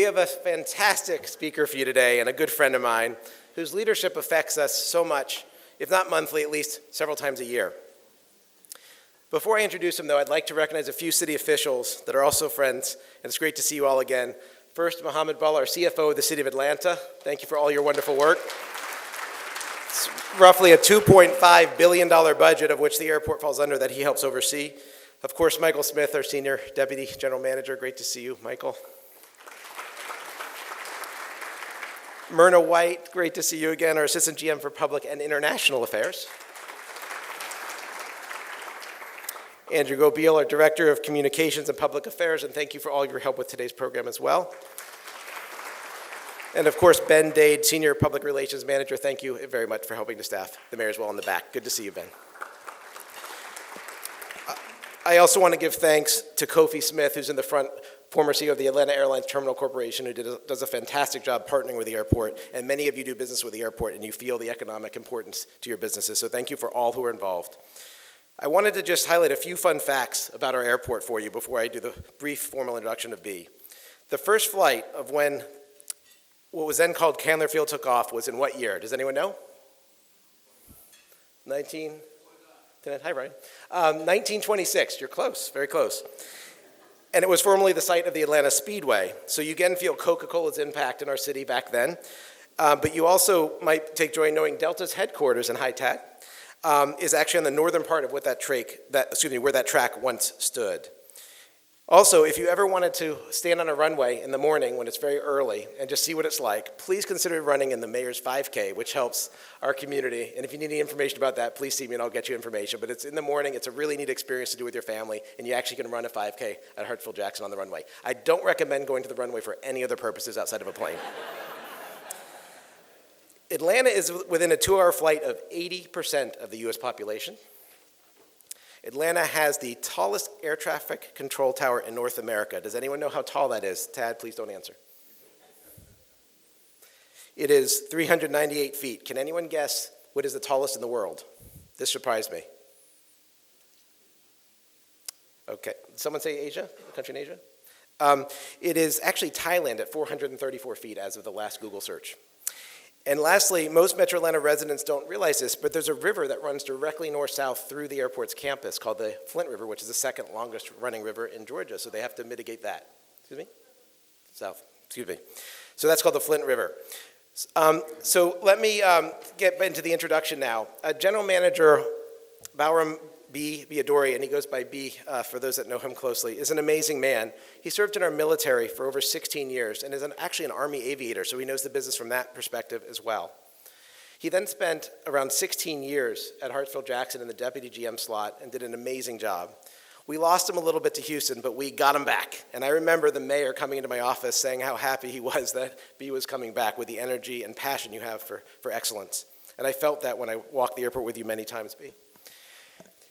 have a fantastic speaker for you today and a good friend of mine whose leadership affects us so much, if not monthly, at least several times a year. Before I introduce him, though, I'd like to recognize a few city officials that are also friends, and it's great to see you all again. First, Mohammed Ball, our CFO of the City of Atlanta. Thank you for all your wonderful work. It's roughly a $2.5 billion budget, of which the airport falls under, that he helps oversee. Of course, Michael Smith, our Senior Deputy General Manager. Great to see you, Michael. Myrna White, great to see you again, our Assistant GM for Public and International Affairs. Andrew Gobiel, our Director of Communications and Public Affairs, and thank you for all your help with today's program as well. And of course, Ben Dade, Senior Public Relations Manager, thank you very much for helping to staff the mayor as well in the back. Good to see you, Ben. I also want to give thanks to Kofi Smith, who's in the front, former CEO of the Atlanta Airlines Terminal Corporation, who does a fantastic job partnering with the airport, and many of you do business with the airport, and you feel the economic importance to your businesses, so thank you for all who are involved. I wanted to just highlight a few fun facts about our airport for you before I do the brief formal introduction of B. The first flight of when what was then called Candler Field took off was in what year? Does anyone know? Hi, Brian. 1926. You're close, very close. And it was formerly the site of the Atlanta Speedway. So you again feel Coca-Cola's impact in our city back then. But you also might take joy in knowing Delta's headquarters in High-Tech is actually on the northern part of where that track once stood. Also, if you ever wanted to stand on a runway in the morning when it's very early and just see what it's like, please consider running in the Mayor's 5K, which helps our community. And if you need any information about that, please see me and I'll get you information. But it's in the morning, it's a really neat experience to do with your family, and you actually can run a 5K at Hartsfield-Jackson on the runway. I don't recommend going to the runway for any other purposes outside of a plane. Atlanta is within a 2-hour flight of 80% of the US population. Atlanta has the tallest air traffic control tower in North America. Does anyone know how tall that is? Tad, please don't answer. It is 398 feet. Can anyone guess what is the tallest in the world? This surprised me. Okay, someone say Asia, a country in Asia? It is actually Thailand at 434 feet as of the last Google search. And lastly, most Metro Atlanta residents don't realize this, but there's a river that runs directly north-south through the airport's campus called the Flint River, which is the second longest running river in Georgia, so they have to mitigate that. Excuse me? South, excuse me. So that's called the Flint River. So let me get into the introduction now. General Manager Balram Bheodari, and he goes by B for those that know him closely, is an amazing man. He served in our military for over 16 years and is actually an Army aviator, so he knows the business from that perspective as well. He then spent around 16 years at Hartsfield-Jackson in the Deputy GM slot and did an amazing job. We lost him a little bit to Houston, but we got him back. And I remember the mayor coming into my office saying how happy he was that B was coming back with the energy and passion you have for excellence. And I felt that when I walked the airport with you many times, B.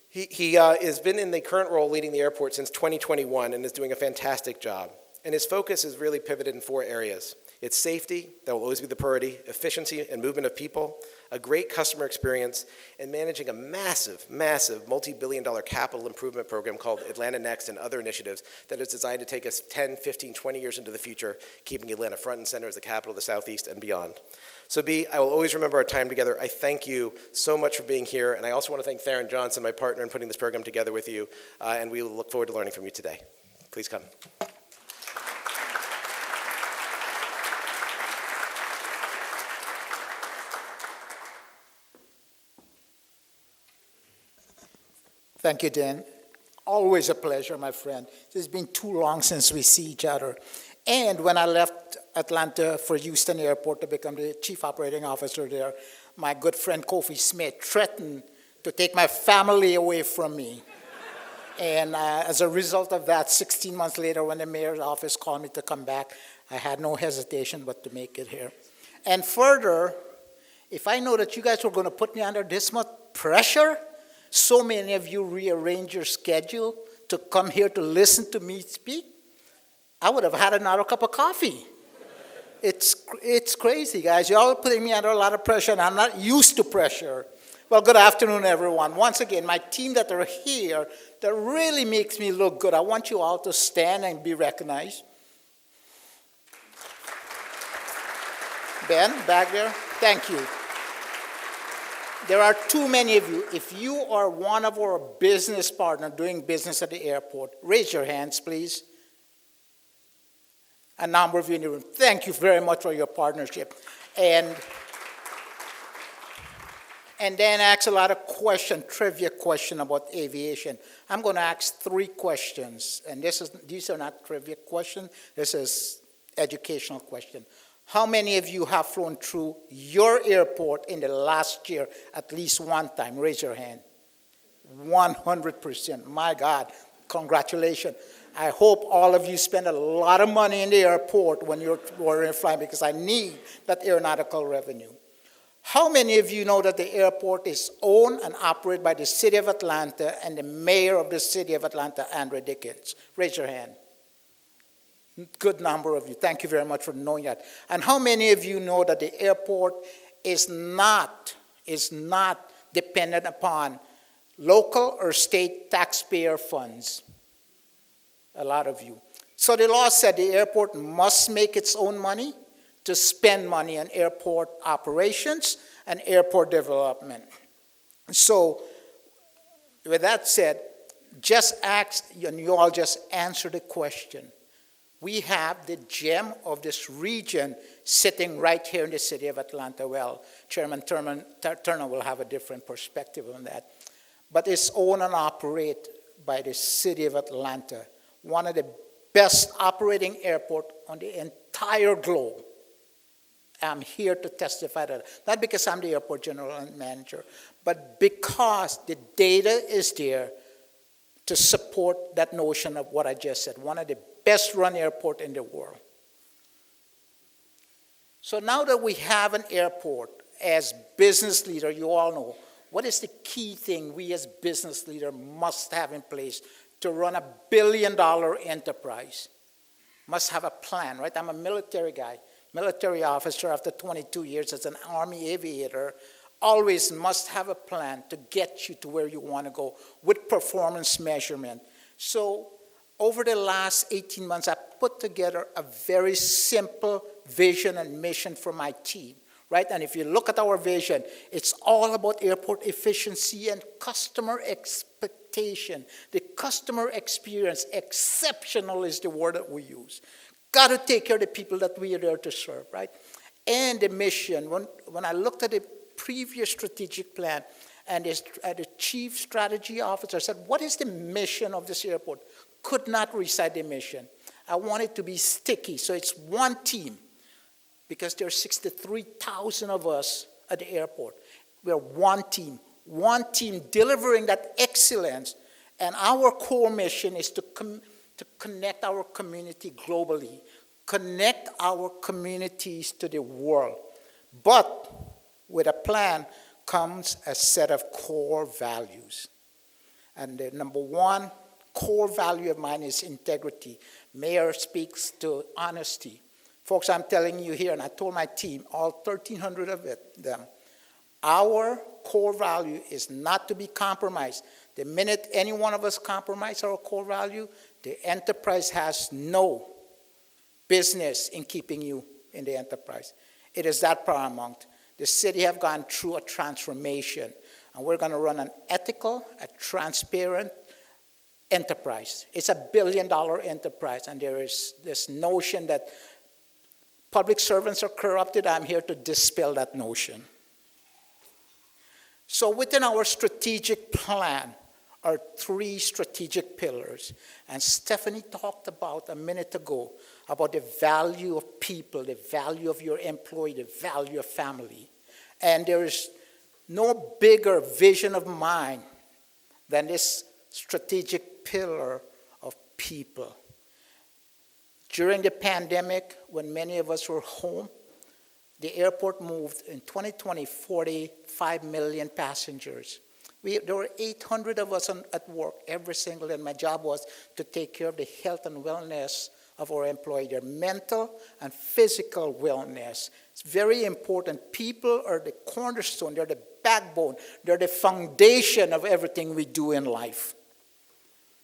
He has been in the current role leading the airport since 2021 and is doing a fantastic job. And his focus is really pivoted in 4 areas. It's safety, that will always be the priority, efficiency and movement of people, a great customer experience, and managing a massive, massive multi-billion-dollar capital improvement program called Atlanta Next and other initiatives that is designed to take us 10, 15, 20 years into the future, keeping Atlanta front and center as the capital of the Southeast and beyond. So B, I will always remember our time together. I thank you so much for being here, and I also want to thank Theron Johnson, my partner, in putting this program together with you, and we look forward to learning from you today. Please come. Thank you, Dan. Always a pleasure, my friend. It's been too long since we see each other. And when I left Atlanta for Houston Airport to become the chief operating officer there, my good friend Kofi Smith threatened to take my family away from me. And as a result of that, 16 months later, when the mayor's office called me to come back, I had no hesitation but to make it here. And further, if I know that you guys were going to put me under this much pressure, so many of you rearrange your schedule to come here to listen to me speak, I would have had another cup of coffee. It's crazy, guys. You're all putting me under a lot of pressure, and I'm not used to pressure. Well, good afternoon, everyone. Once again, my team that are here, that really makes me look good. I want you all to stand and be recognized. Ben, back there, thank you. There are too many of you. If you are one of our business partners doing business at the airport, raise your hands, please. A number of you in the room. Thank you very much for your partnership. And then ask a lot of trivia question about aviation. I'm going to ask 3 questions, and these are not trivia questions. This is educational question. How many of you have flown through your airport in the last year at least one time? Raise your hand. 100%. My God, congratulations. I hope all of you spend a lot of money in the airport when you're flying, because I need that aeronautical revenue. How many of you know that the airport is owned and operated by the City of Atlanta and the mayor of the City of Atlanta, Andre Dickens? Raise your hand. Good number of you. Thank you very much for knowing that. And how many of you know that the airport is not dependent upon local or state taxpayer funds? A lot of you. So the law said the airport must make its own money to spend money on airport operations and airport development. So with that said, just ask, and you all just answer the question. We have the gem of this region sitting right here in the City of Atlanta. Well, Chairman Turner will have a different perspective on that. But it's owned and operated by the City of Atlanta, one of the best operating airports on the entire globe. I'm here to testify to that. Not because I'm the airport general manager, but because the data is there to support that notion of what I just said, one of the best run airport in the world. So now that we have an airport, as business leader, you all know, what is the key thing we as business leader must have in place to run a billion-dollar enterprise? Must have a plan, right? I'm a military guy, military officer after 22 years as an Army aviator. Always must have a plan to get you to where you want to go with performance measurement. So over the last 18 months, I put together a very simple vision and mission for my team, right? And if you look at our vision, it's all about airport efficiency and customer expectation. The customer experience, exceptional is the word that we use. Got to take care of the people that we are there to serve, right? And the mission, when I looked at the previous strategic plan, and the chief strategy officer said, what is the mission of this airport? Could not recite the mission. I want it to be sticky, so it's one team, because there are 63,000 of us at the airport. We're one team delivering that excellence, and our core mission is to connect our community globally, connect our communities to the world. But with a plan comes a set of core values. And the number one core value of mine is integrity. Mayor speaks to honesty. Folks, I'm telling you here, and I told my team, all 1,300 of them, our core value is not to be compromised. The minute any one of us compromise our core value, the enterprise has no business in keeping you in the enterprise. It is that paramount. The city have gone through a transformation, and we're going to run an ethical, a transparent enterprise. It's $1 billion enterprise, and there is this notion that public servants are corrupted. I'm here to dispel that notion. So within our strategic plan are 3 strategic pillars, and Stephanie talked about a minute ago about the value of people, the value of your employee, the value of family. And there is no bigger vision of mine than this strategic pillar of people. During the pandemic, when many of us were home, the airport moved in 2020 45 million passengers. There were 800 of us at work every single day, and my job was to take care of the health and wellness of our employees, their mental and physical wellness. It's very important. People are the cornerstone, they're the backbone, they're the foundation of everything we do in life.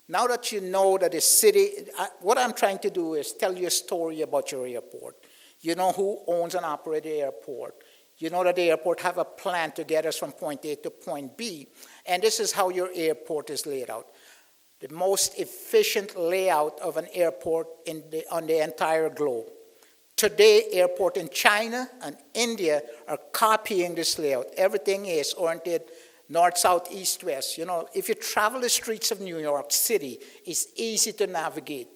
Now that you know that the city, what I'm trying to do is tell you a story about your airport. You know who owns and operates the airport. You know that the airport have a plan to get us from point A to point B. And this is how your airport is laid out. The most efficient layout of an airport on the entire globe. Today, airports in China and India are copying this layout. Everything is oriented north, south, east, west. You know, if you travel the streets of New York City, it's easy to navigate.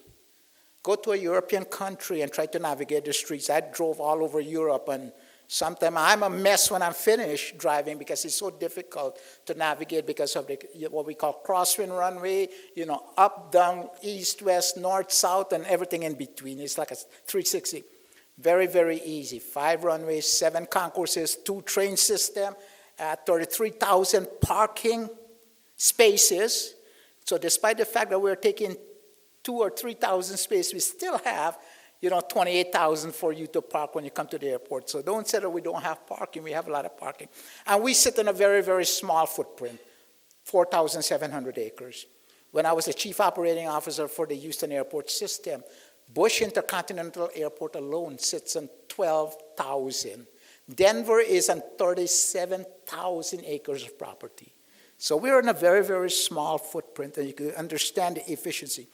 Go to a European country and try to navigate the streets. I drove all over Europe, and sometimes I'm a mess when I'm finished driving because it's so difficult to navigate because of what we call crosswind runway, you know, up, down, east, west, north, south, and everything in between. It's like a 360. Very, very easy. 5 runways, 7 concourses, 2 train system, 33,000 parking spaces. So despite the fact that we're taking 2,000 or 3,000 spaces, we still have, 28,000 for you to park when you come to the airport. So don't say that we don't have parking. We have a lot of parking. And we sit in a very, very small footprint, 4,700 acres. When I was the chief operating officer for the Houston airport system, Bush Intercontinental Airport alone sits on 12,000. Denver is on 37,000 acres of property. So we're in a very, very small footprint, and you can understand the efficiency.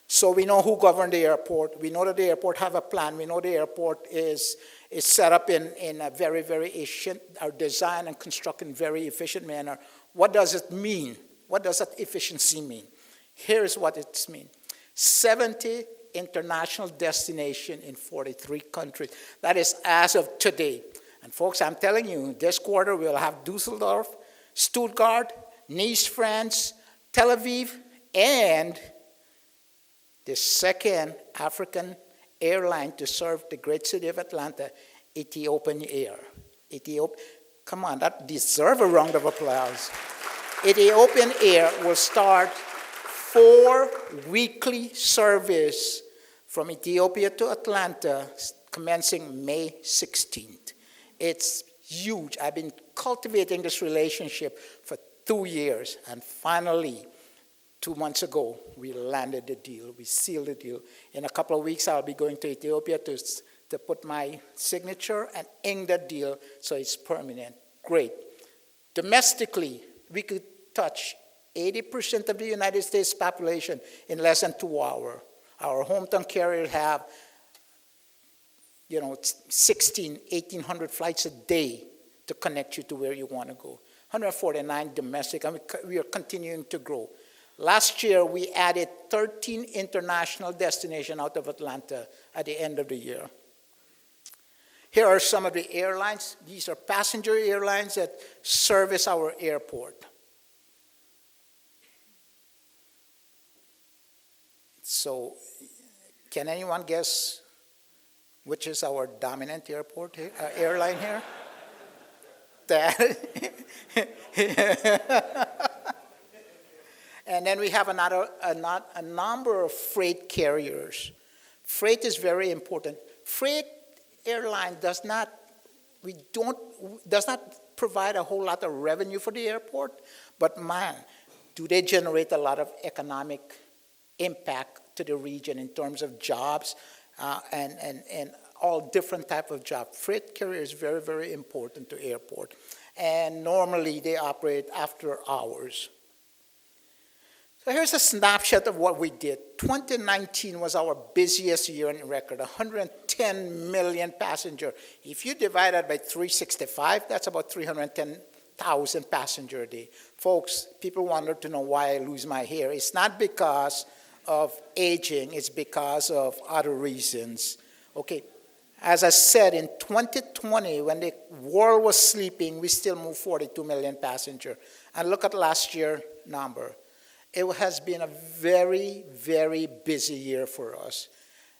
So we know who governs the airport. We know that the airport have a plan. We know the airport is set up in a very, very efficient, or designed and constructed in a very efficient manner. What does it mean? What does that efficiency mean? Here's what it means. 70 international destination in 43 countries. That is as of today. And folks, I'm telling you, this quarter we'll have Dusseldorf, Stuttgart, Nice, France, Tel Aviv, and the second African airline to serve the great city of Atlanta, Ethiopian Air. Come on, that deserves a round of applause. Ethiopian Air will start 4 weekly service from Ethiopia to Atlanta, commencing May 16th. It's huge. I've been cultivating this relationship for 2 years, and finally, 2 months ago, we landed the deal. We sealed the deal. In a couple of weeks, I'll be going to Ethiopia to put my signature and ink the deal so it's permanent. Great. Domestically, we could touch 80% of the United States population in less than 2 hours. Our hometown carriers have, 1,800 flights a day to connect you to where you want to go. 149 domestic, and we are continuing to grow. Last year, we added 13 international destinations out of Atlanta at the end of the year. Here are some of the airlines. These are passenger airlines that service our airport. So, can anyone guess which is our dominant airport here, airline here? And then we have a number of freight carriers. Freight is very important. Freight airline does not provide a whole lot of revenue for the airport, but man, do they generate a lot of economic impact to the region in terms of jobs and all different type of jobs. Freight carrier is very, very important to airport. And normally they operate after hours. So here's a snapshot of what we did. 2019 was our busiest year on record, 110 million passengers. If you divide that by 365, that's about 310,000 passengers a day. Folks, people wanted to know why I lose my hair. It's not because of aging, it's because of other reasons. Okay, as I said, in 2020, when the world was sleeping, we still moved 42 million passengers. And look at last year's number. It has been a very, very busy year for us.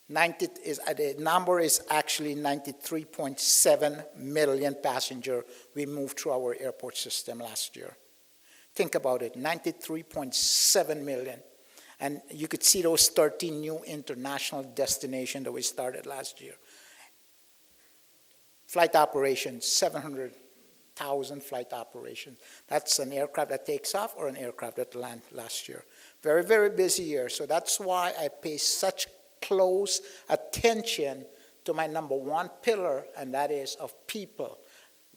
The number is actually 93.7 million passengers we moved through our airport system last year. Think about it, 93.7 million. And you could see those 13 new international destinations that we started last year. Flight operations, 700,000 flight operations. That's an aircraft that takes off or an aircraft that landed last year. Very, very busy year. So that's why I pay such close attention to my number one pillar, and that is of people.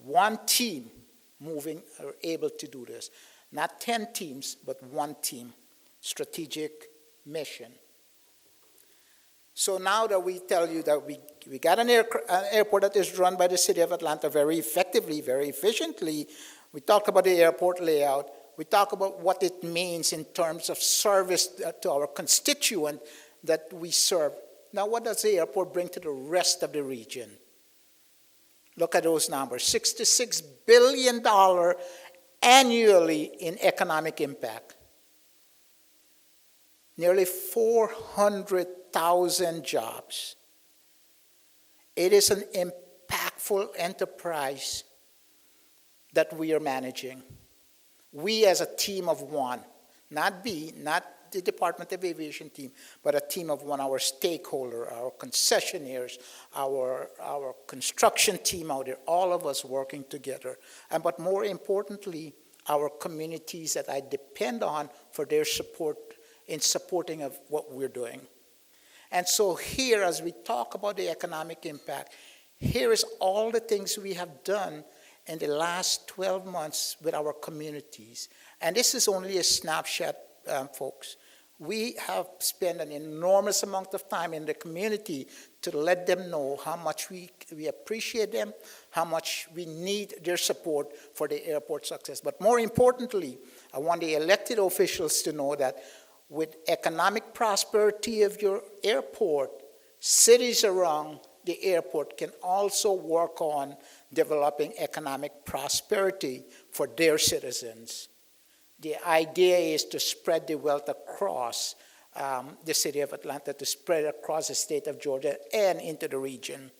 One team moving or able to do this. Not 10 teams, but one team. Strategic mission. So now that we tell you that we got an airport that is run by the city of Atlanta very effectively, very efficiently, we talked about the airport layout, we talk about what it means in terms of service to our constituent that we serve. Now what does the airport bring to the rest of the region? Look at those numbers, $66 billion annually in economic impact. Nearly 400,000 jobs. It is an impactful enterprise that we are managing. We as a team of one, not the Department of Aviation team, but a team of one, our stakeholder, our concessionaires, our construction team out there, all of us working together. But more importantly, our communities that I depend on for their support in supporting of what we're doing. And so here, as we talk about the economic impact, here is all the things we have done in the last 12 months with our communities. And this is only a snapshot, folks. We have spent an enormous amount of time in the community to let them know how much we appreciate them, how much we need their support for the airport success. But more importantly, I want the elected officials to know that with economic prosperity of your airport, cities around the airport can also work on developing economic prosperity for their citizens. The idea is to spread the wealth across the city of Atlanta, to spread across the state of Georgia and into the region.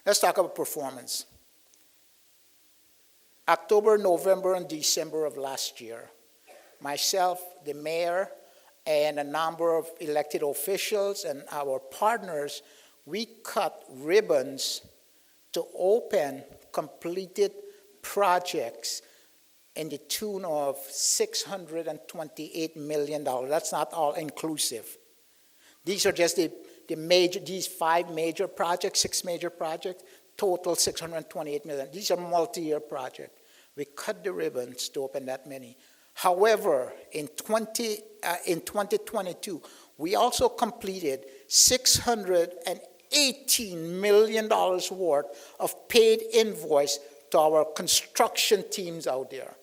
Let's talk about performance. October, November, and December of last year, myself, the mayor, and a number of elected officials and our partners, we cut ribbons to open completed projects in the tune of $628 million. That's not all inclusive. These are just these 5 major projects, 6 major projects, total $628 million. These are multi-year projects. We cut the ribbons to open that many. However, in 2022, we also completed $618 million worth of paid invoice to our construction teams out there.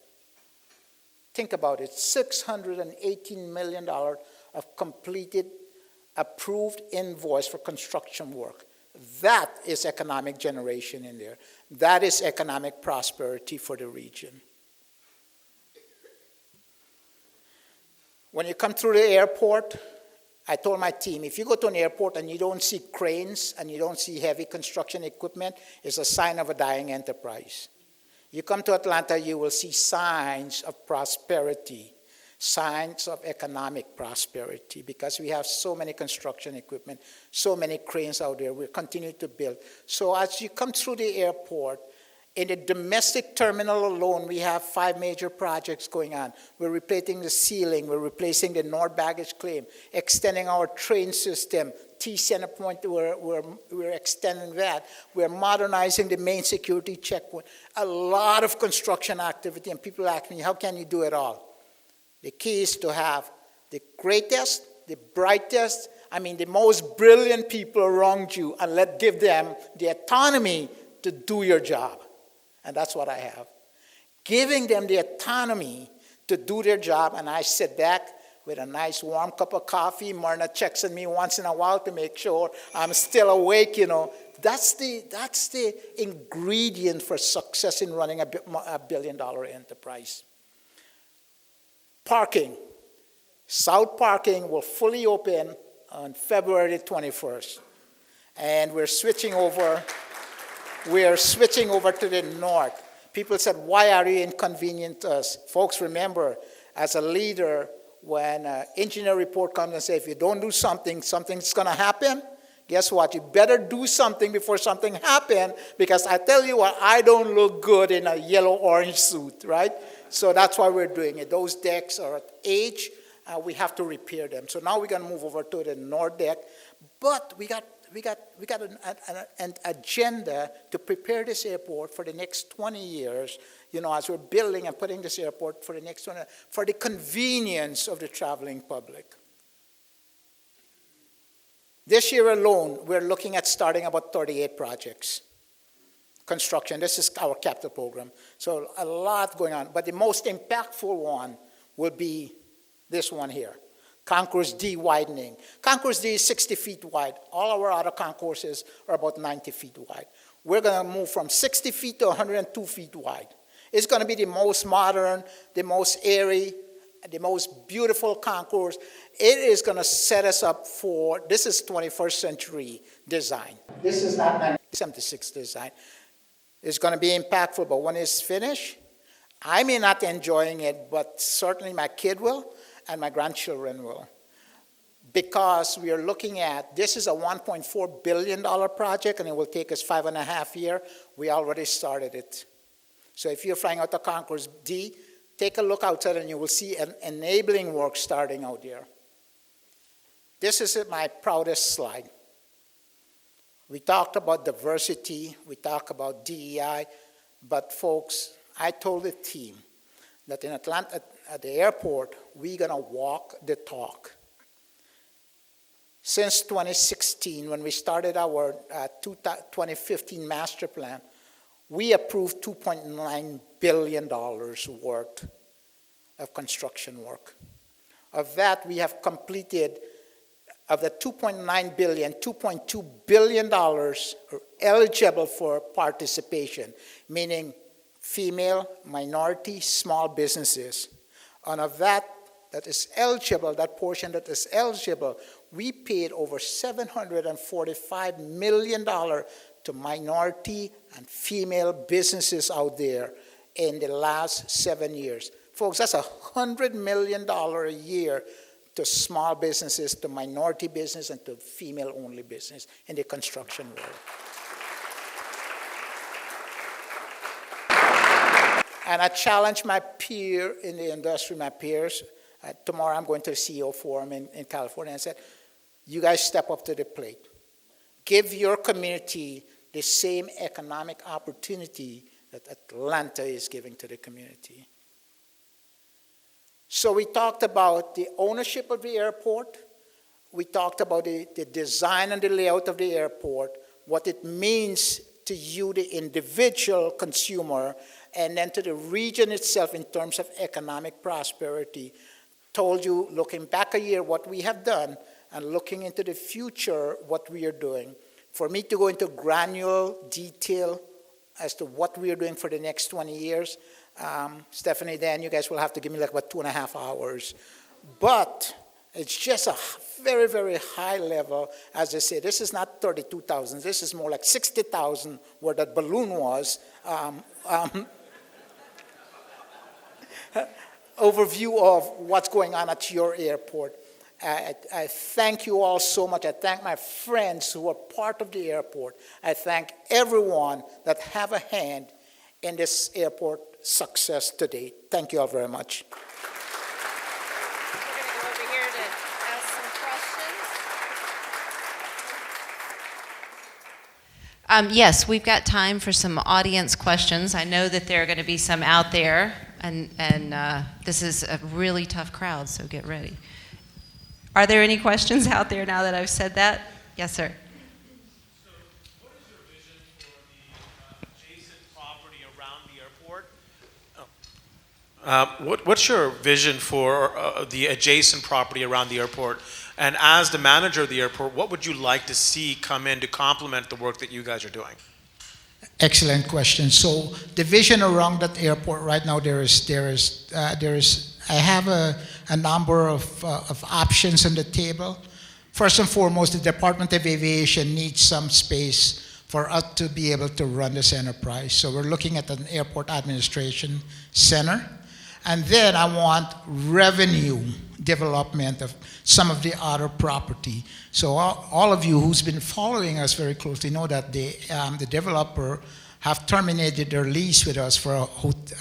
Think about it, $618 million of completed, approved invoice for construction work. That is economic generation in there. That is economic prosperity for the region. When you come through the airport, I told my team, if you go to an airport and you don't see cranes and you don't see heavy construction equipment, it's a sign of a dying enterprise. You come to Atlanta, you will see signs of prosperity, signs of economic prosperity, because we have so many construction equipment, so many cranes out there. We continue to build. So as you come through the airport, in the domestic terminal alone, we have 5 major projects going on. We're replacing the ceiling, we're replacing the north baggage claim, extending our train system, T-Center Point, we're extending that. We're modernizing the main security checkpoint. A lot of construction activity, and people ask me, how can you do it all? The key is to have the greatest, the brightest, the most brilliant people around you, and give them the autonomy to do your job. And that's what I have. Giving them the autonomy to do their job, and I sit back with a nice warm cup of coffee. Myrna checks on me once in a while to make sure I'm still awake, That's the ingredient for success in running a billion-dollar enterprise. Parking. South Parking will fully open on February 21st. And we're switching over to the north. People said, why are you inconveniencing us? Folks, remember, as a leader, when an engineer report comes and says, if you don't do something, something's going to happen, guess what? You better do something before something happens, because I tell you what, I don't look good in a yellow-orange suit, right? So that's why we're doing it. Those decks are at age. We have to repair them. So now we're going to move over to the north deck. But we got an agenda to prepare this airport for the next 20 years, as we're building and putting this airport for the next 20, for the convenience of the traveling public. This year alone, we're looking at starting about 38 projects. Construction, this is our capital program. So a lot going on, but the most impactful one will be this one here. Concourse D widening. Concourse D is 60 feet wide. All our other concourses are about 90 feet wide. We're going to move from 60 feet to 102 feet wide. It's going to be the most modern, the most airy, the most beautiful concourse. It is going to set us up for, this is 21st century design. This is not 1976 design. It's going to be impactful, but when it's finished, I may not enjoying it, but certainly my kid will, and my grandchildren will. Because we are looking at, this is a $1.4 billion project, and it will take us 5.5 years. We already started it. So if you're flying out the Concourse D, take a look outside and you will see an enabling work starting out there. This is my proudest slide. We talked about diversity, we talked about DEI, but folks, I told the team that in Atlanta, at the airport, we're gonna walk the talk. Since 2016, when we started our 2015 master plan, we approved $2.9 billion worth of construction work. Of that, we have completed, of the $2.9 billion, $2.2 billion are eligible for participation, meaning female, minority, small businesses. And of that is eligible, that portion that is eligible, we paid over $745 million to minority and female businesses out there in the last 7 years. Folks, that's $100 million a year to small businesses, to minority business, and to female-only business in the construction world. And I challenge my peer in the industry, my peers. Tomorrow I'm going to the CEO Forum in California, and I said, you guys step up to the plate. Give your community the same economic opportunity that Atlanta is giving to the community. So we talked about the ownership of the airport. We talked about the design and the layout of the airport, what it means to you, the individual consumer, and then to the region itself in terms of economic prosperity. Told you, looking back a year, what we have done, and looking into the future, what we are doing. For me to go into granular detail as to what we are doing for the next 20 years, Stephanie, Dan, you guys will have to give me like about 2.5 hours. But it's just a very, very high level. As I say, this is not 32,000. This is more like 60,000 where that balloon was. Overview of what's going on at your airport. I thank you all so much. I thank my friends who are part of the airport. I thank everyone that have a hand in this airport success today. Thank you all very much. We're going to go over here to ask some questions. Yes, we've got time for some audience questions. I know that there are going to be some out there, and this is a really tough crowd, so get ready. Are there any questions out there now that I've said that? Yes, sir. So, what is your vision for the adjacent property around the airport? What's your vision for the adjacent property around the airport? And as the manager of the airport, what would you like to see come in to complement the work that you guys are doing? Excellent question. So the vision around that airport right now, I have a number of options on the table. First and foremost, the Department of Aviation needs some space for us to be able to run this enterprise. So we're looking at an airport administration center. And then I want revenue development of some of the other property. So all of you who's been following us very closely know that the developer have terminated their lease with us for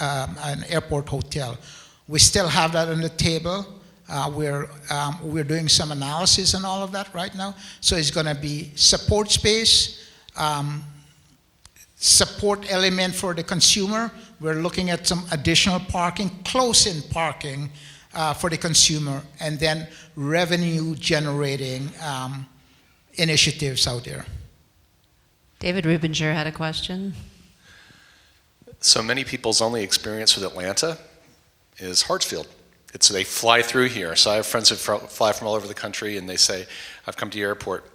an airport hotel. We still have that on the table. We're doing some analysis and all of that right now. So it's going to be support space, support element for the consumer. We're looking at some additional parking, close-in parking for the consumer, and then revenue-generating initiatives out there. David Rubinger had a question. So many people's only experience with Atlanta is Hartsfield. They fly through here. So I have friends who fly from all over the country, and they say, I've come to your airport.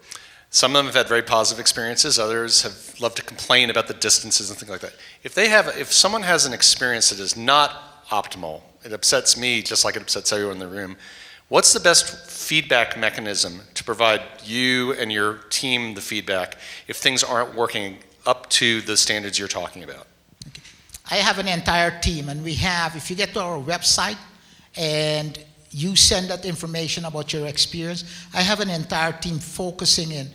Some of them have had very positive experiences. Others have loved to complain about the distances and things like that. If someone has an experience that is not optimal, it upsets me just like it upsets everyone in the room. What's the best feedback mechanism to provide you and your team the feedback if things aren't working up to the standards you're talking about? I have an entire team, and if you get to our website and you send that information about your experience, I have an entire team focusing in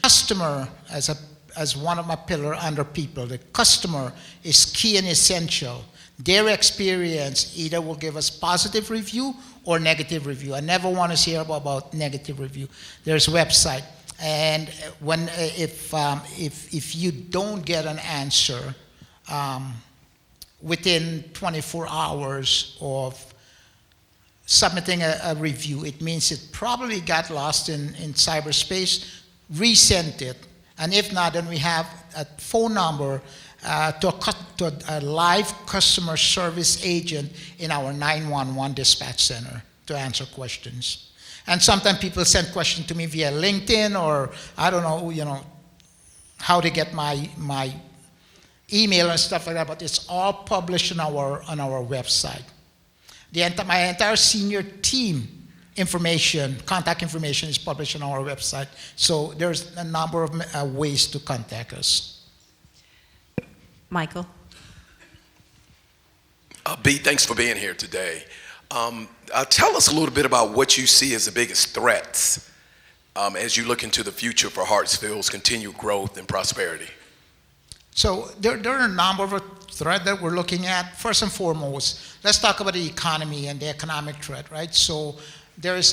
customer as one of my pillar under people. The customer is key and essential. Their experience either will give us positive review or negative review. I never want to hear about negative review. There's a website, and if you don't get an answer within 24 hours of submitting a review, it means it probably got lost in cyberspace. Resend it, and if not, then we have a phone number to a live customer service agent in our 911 dispatch center to answer questions. And sometimes people send questions to me via LinkedIn, or I don't know, how to get my email and stuff like that. But it's all published on our website. My entire senior team contact information is published on our website. So there's a number of ways to contact us. Michael? B, thanks for being here today. Tell us a little bit about what you see as the biggest threats as you look into the future for Hartsfield's continued growth and prosperity. So there are a number of threats that we're looking at. First and foremost, let's talk about the economy and the economic threat, right? So there is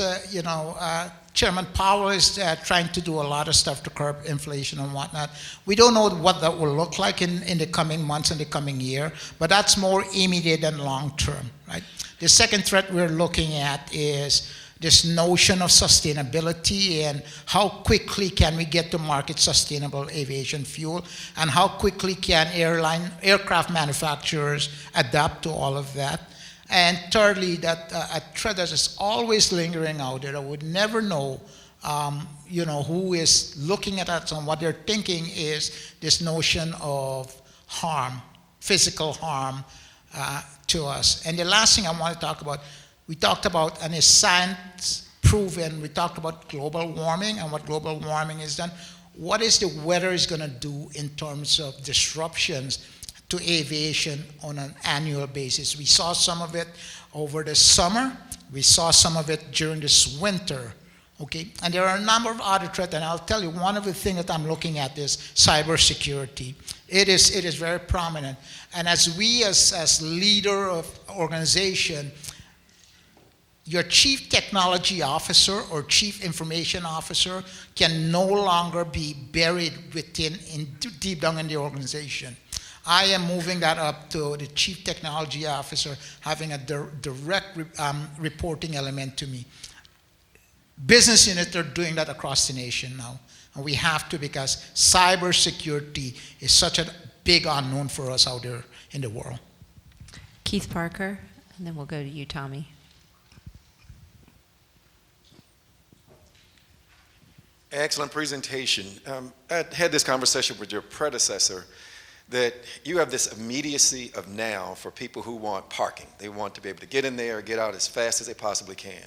Chairman Powell is trying to do a lot of stuff to curb inflation and whatnot. We don't know what that will look like in the coming months and the coming year, but that's more immediate and long term, right? The second threat we're looking at is this notion of sustainability and how quickly can we get to market sustainable aviation fuel, and how quickly can aircraft manufacturers adapt to all of that. And thirdly, that a threat that is always lingering out there, I would never know, who is looking at us and what they're thinking, is this notion of harm, physical harm to us. And the last thing I want to talk about, we talked about, and it's science proven, we talked about global warming and what global warming has done. What is the weather is going to do in terms of disruptions to aviation on an annual basis? We saw some of it over the summer. We saw some of it during this winter. Okay, and there are a number of other threats, and I'll tell you, one of the things that I'm looking at is cybersecurity. It is very prominent, and as leader of organization, your chief technology officer or chief information officer can no longer be buried deep down in the organization. I am moving that up to the chief technology officer having a direct reporting element to me. Business units are doing that across the nation now. And we have to, because cybersecurity is such a big unknown for us out there in the world. Keith Parker, and then we'll go to you, Tommy. Excellent presentation. I had this conversation with your predecessor that you have this immediacy of now for people who want parking. They want to be able to get in there or get out as fast as they possibly can.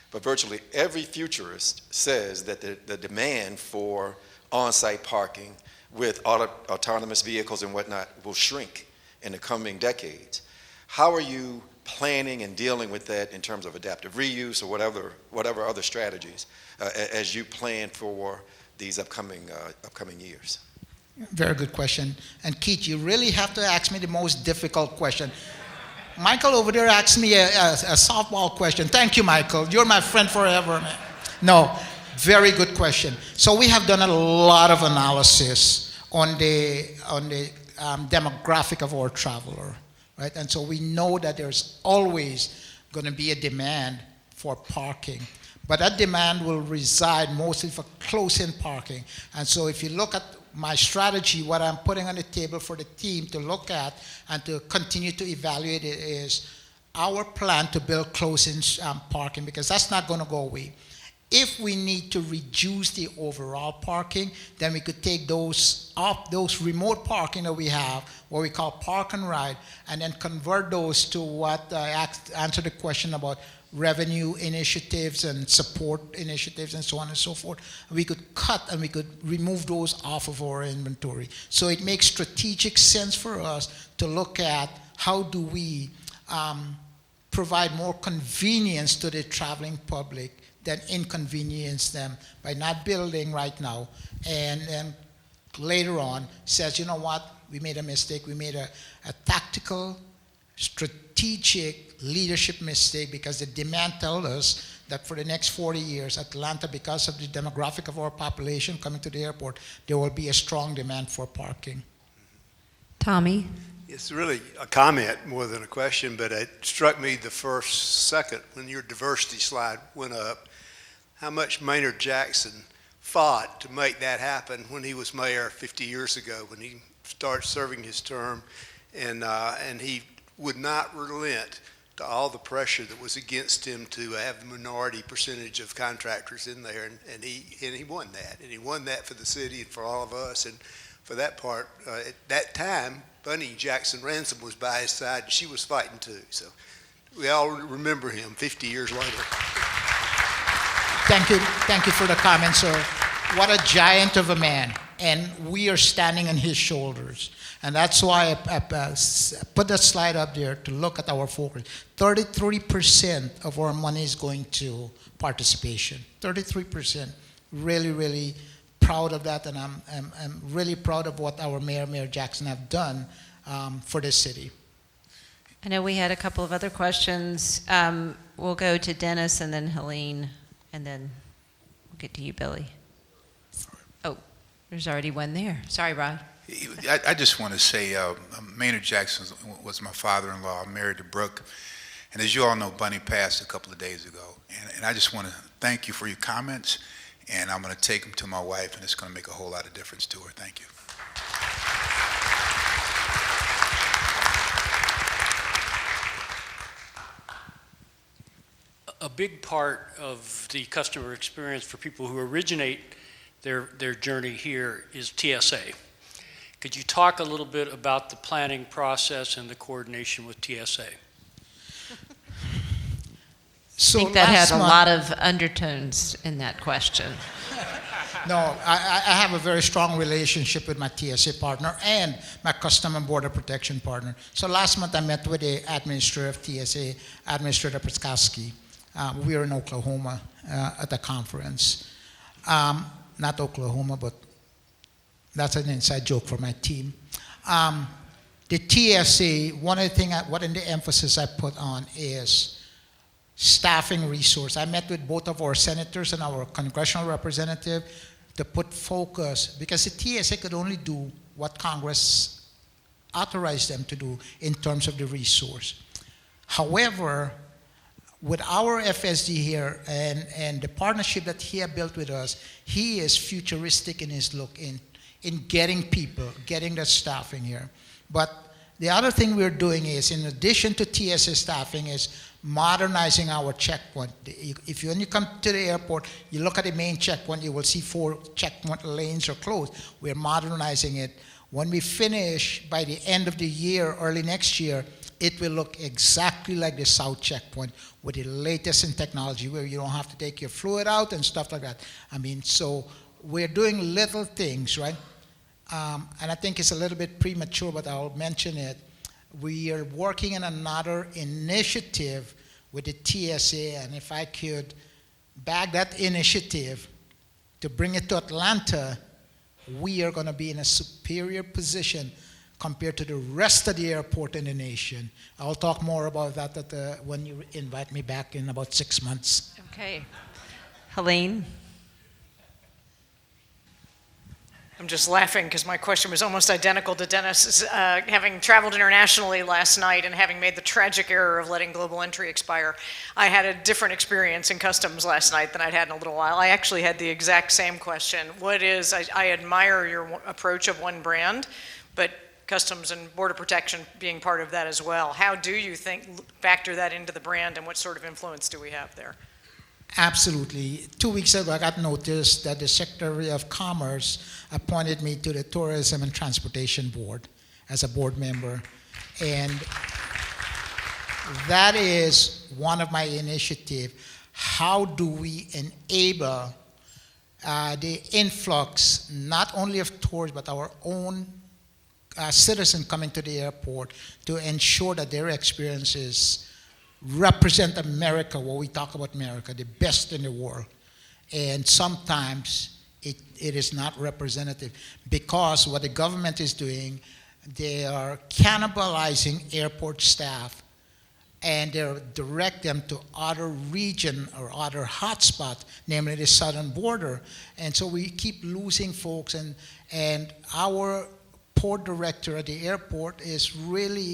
But virtually every futurist says that the demand for on-site parking with autonomous vehicles and whatnot will shrink in the coming decades. How are you planning and dealing with that in terms of adaptive reuse or whatever other strategies as you plan for these upcoming years? Very good question. And Keith, you really have to ask me the most difficult question. Michael over there asked me a softball question. Thank you, Michael. You're my friend forever, man. No, very good question. So we have done a lot of analysis on the demographic of our traveler, right? And so we know that there's always going to be a demand for parking. But that demand will reside mostly for close-in parking. And so if you look at my strategy, what I'm putting on the table for the team to look at and to continue to evaluate it is our plan to build close-in parking, because that's not going to go away. If we need to reduce the overall parking, then we could take those remote parking that we have, what we call park and ride, and then convert those to what answer the question about revenue initiatives and support initiatives and so on and so forth. We could cut and we could remove those off of our inventory. So it makes strategic sense for us to look at how do we provide more convenience to the traveling public than inconvenience them by not building right now, and then later on says, you know what, we made a mistake. We made a tactical, strategic leadership mistake, because the demand tells us that for the next 40 years, Atlanta, because of the demographic of our population coming to the airport, there will be a strong demand for parking. Tommy? It's really a comment more than a question, but it struck me the first second when your diversity slide went up, how much Maynard Jackson fought to make that happen when he was mayor 50 years ago, when he started serving his term, and he would not relent to all the pressure that was against him to have the minority percentage of contractors in there, and he won that, and he won that for the city and for all of us. And for that part, at that time, Bunny Jackson Ransom was by his side, and she was fighting too. So we all remember him 50 years later. Thank you for the comment, sir. What a giant of a man, and we are standing on his shoulders. And that's why I put that slide up there to look at our focus. 33% of our money is going to participation. 33%. Really, really proud of that, and I'm really proud of what our Mayor Jackson have done for this city. I know we had a couple of other questions. We'll go to Dennis and then Helene, and then we'll get to you, Billy. Oh, there's already one there. Sorry, Rod. I just want to say Maynard Jackson was my father-in-law. I'm married to Brooke. And as you all know, Bunny passed a couple of days ago. And I just want to thank you for your comments. And I'm going to take them to my wife, and it's going to make a whole lot of difference to her. Thank you. A big part of the customer experience for people who originate their journey here is TSA. Could you talk a little bit about the planning process and the coordination with TSA? So I think that had a last lot of undertones in that question. No, I have a very strong relationship with my TSA partner and my Custom and Border Protection partner. So last month I met with the administrator of TSA, Administrator Prskaski. We were in Oklahoma at a conference. Not Oklahoma, but that's an inside joke for my team. The TSA, one of the things, one of the emphasis I put on is staffing resource. I met with both of our senators and our congressional representative to put focus, because the TSA could only do what Congress authorized them to do in terms of the resource. However, with our FSD here and the partnership that he has built with us, he is futuristic in his look in getting people, getting the staffing here. But the other thing we're doing is, in addition to TSA staffing, is modernizing our checkpoint. If you, when you come to the airport, you look at the main checkpoint, you will see 4 checkpoint lanes are closed. We're modernizing it. When we finish, by the end of the year, early next year, it will look exactly like the South checkpoint with the latest in technology, where you don't have to take your fluid out and stuff like that. I mean, so we're doing little things, right? And I think it's a little bit premature, but I'll mention it. We are working on another initiative with the TSA, and if I could bag that initiative to bring it to Atlanta, we are going to be in a superior position compared to the rest of the airport in the nation. I'll talk more about that when you invite me back in about 6 months. Okay. Helene? I'm just laughing because my question was almost identical to Dennis's. Having traveled internationally last night and having made the tragic error of letting global entry expire, I had a different experience in customs last night than I'd had in a little while. I actually had the exact same question. I admire your approach of one brand, but Customs and Border Protection being part of that as well. How do you factor that into the brand, and what sort of influence do we have there? Absolutely. 2 weeks ago, I got notice that the Secretary of Commerce appointed me to the Tourism and Transportation Board as a board member. And that is one of my initiatives. How do we enable the influx, not only of tourists, but our own citizens coming to the airport, to ensure that their experiences represent America, what we talk about America, the best in the world. And sometimes it is not representative, because what the government is doing, they are cannibalizing airport staff, and they direct them to other region or other hotspots, namely the southern border. And so we keep losing folks, and our port director at the airport is really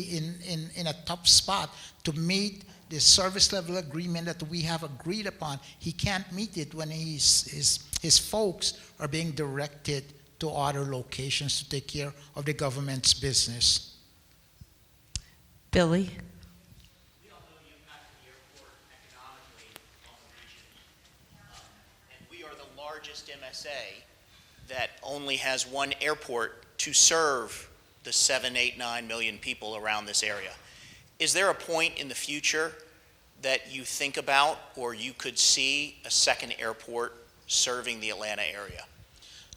in a tough spot to meet the service level agreement that we have agreed upon. He can't meet it when his folks are being directed to other locations to take care of the government's business. Billy? We all know the impact of the airport economically on the region. And we are the largest MSA that only has one airport to serve the 7, 8, 9 million people around this area. Is there a point in the future that you think about, or you could see a second airport serving the Atlanta area?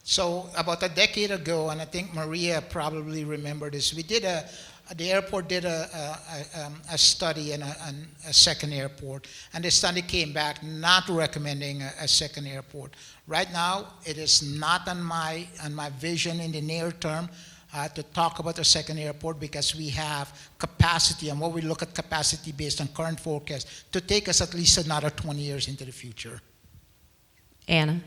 So about a decade ago, and I think Maria probably remembered this, the airport did a study on a second airport, and the study came back not recommending a second airport. Right now, it is not on my vision in the near term to talk about a second airport, because we have capacity, and what we look at capacity based on current forecast, to take us at least another 20 years into the future. Anna?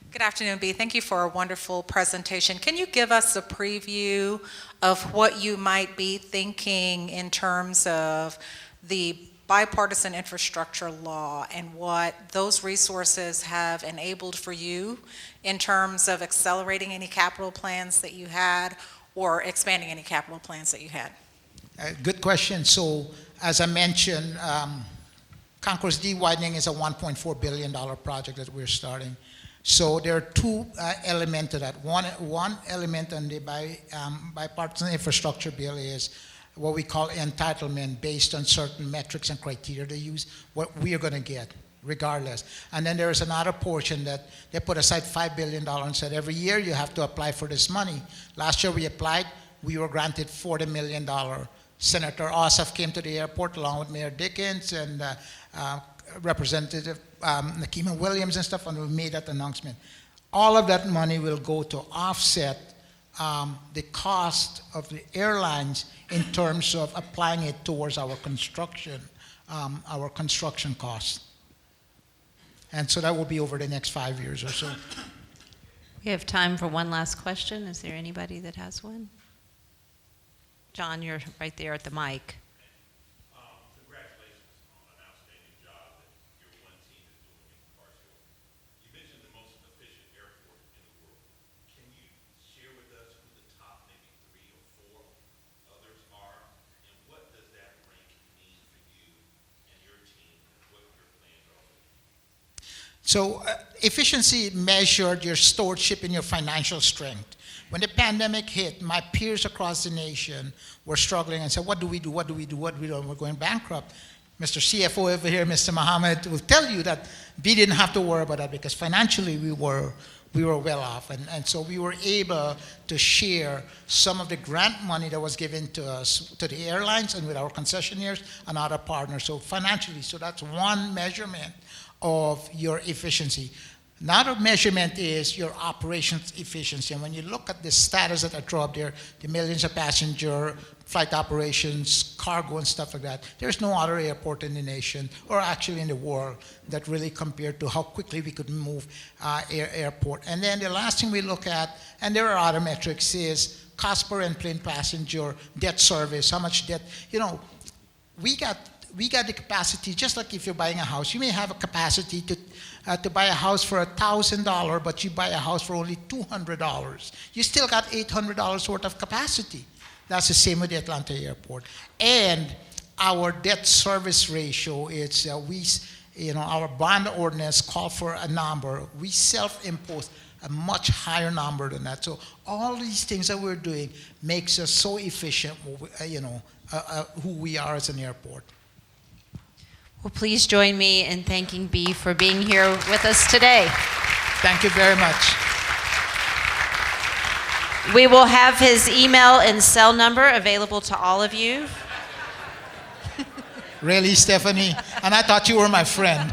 Good afternoon, Bea. Thank you for a wonderful presentation. Can you give us a preview of what you might be thinking in terms of the bipartisan infrastructure law and what those resources have enabled for you in terms of accelerating any capital plans that you had or expanding any capital plans that you had? Good question. So, as I mentioned, Concourse D widening is a $1.4 billion project that we're starting. So there are two elements to that. One element on the bipartisan infrastructure bill is what we call entitlement, based on certain metrics and criteria they use, what we are going to get, regardless. And then there is another portion that they put aside $5 billion and said, every year you have to apply for this money. Last year we applied, we were granted $40 million. Senator Ossoff came to the airport along with Mayor Dickens and Representative Nakima Williams and stuff, and we made that announcement. All of that money will go to offset the cost of the airlines in terms of applying it towards our construction costs. And so that will be over the next 5 years or so. We have time for one last question. Is there anybody that has one? John, you're right there at the mic. Congratulations on an outstanding job that your one team is doing in Carsville. You mentioned the most efficient airport in the world. Can you share with us who the top maybe 3 or 4 others are, and what does that rank mean for you and your team, and what your plans are? So efficiency measured your stewardship and your financial strength. When the pandemic hit, my peers across the nation were struggling and said, what do we do? What do we do? What do we do? We're going bankrupt. Mr. CFO over here, Mr. Mohammed, will tell you that we didn't have to worry about that, because financially we were well off. And so we were able to share some of the grant money that was given to us, to the airlines and with our concessionaires and other partners. So financially, so that's one measurement of your efficiency. Another measurement is your operations efficiency. And when you look at the status that I draw up there, the millions of passenger, flight operations, cargo and stuff like that, there's no other airport in the nation, or actually in the world, that really compared to how quickly we could move airport. And then the last thing we look at, and there are other metrics, is cost per enplane passenger, debt service, how much debt, we got the capacity, just like if you're buying a house, you may have a capacity to buy a house for $1,000, but you buy a house for only $200. You still got $800 worth of capacity. That's the same with the Atlanta airport. And our debt service ratio, it's our bond ordinance call for a number. We self-impose a much higher number than that. So all these things that we're doing makes us so efficient, who we are as an airport. Well, please join me in thanking B for being here with us today. Thank you very much. We will have his email and cell number available to all of you. Really, Stephanie? And I thought you were my friend.